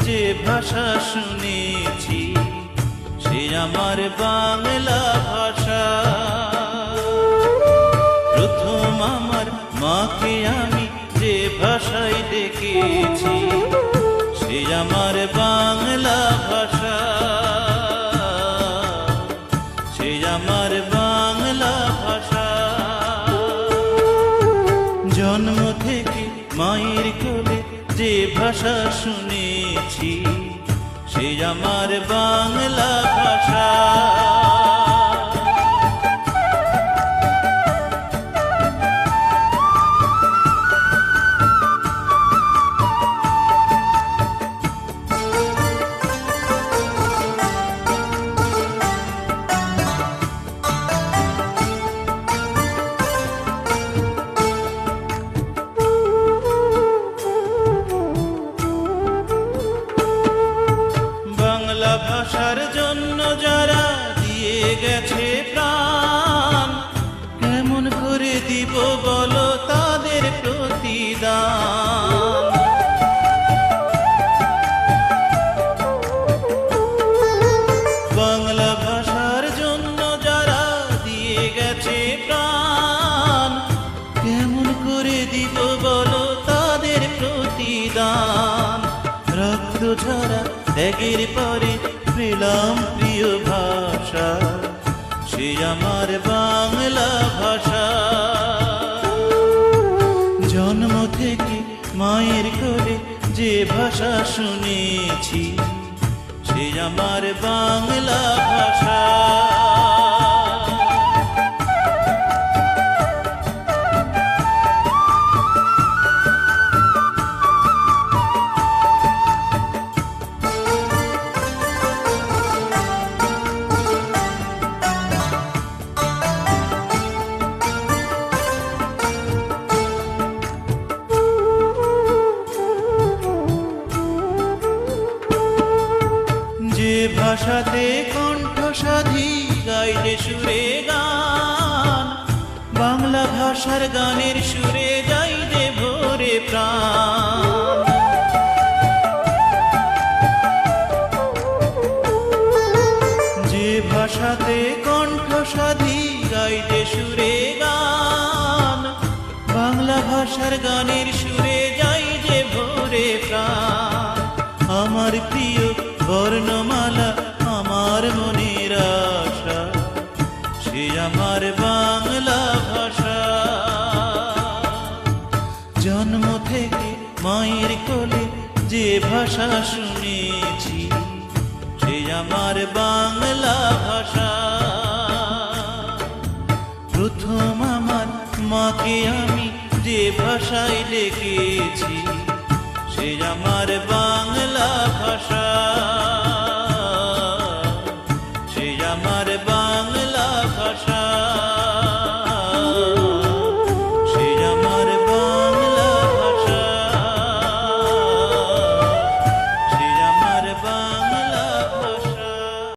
যে ভাষা শুনেছি সে আমার বাংলা ভাষা। প্রথম আমার মাকে আমি যে ভাষায় ডেকেছি সে আমার বাংলা ভাষা, সে আমার বাংলা ভাষা। জন্ম থেকে মায়ের কোলে যে ভাষা শুনেছি সে আমার বাংলা ভাষা। বাংলা ভাষার জন্য যারা দিয়ে গেছে প্রাণ, কেমন করে দিব বলো তাদের প্রতিদান। বাংলা ভাষার জন্য যারা দিয়ে গেছে প্রাণ, কেমন করে দিব বলো তাদের প্রতিদান। রক্ত ঝরা ত্যাগের পরে পেলাম প্রিয় ভাষা, সে আমার বাংলা ভাষা। জন্ম থেকে মায়ের কোলে যে ভাষা শুনেছি সে আমার বাংলা ভাষা। যে ভাষাতে কণ্ঠ সাধি গাইলে সুরে গান, বাংলা ভাষার গানের সুরে যাইলে ভোরে প্রাণ। যে ভাষাতে কণ্ঠ সাধি গাইলে সুরে গান, বাংলা ভাষার গানের সুরে যাইলে ভোরে প্রাণ। আমার প্রিয় বর্ণমালা আমার মনের আশা, সে আমার বাংলা ভাষা। জন্ম থেকে মায়ের কোলে যে ভাষা শুনেছি সে আমার বাংলা ভাষা। প্রথম আমার মাকে আমি যে ভাষায় ডেকেছি সে আমার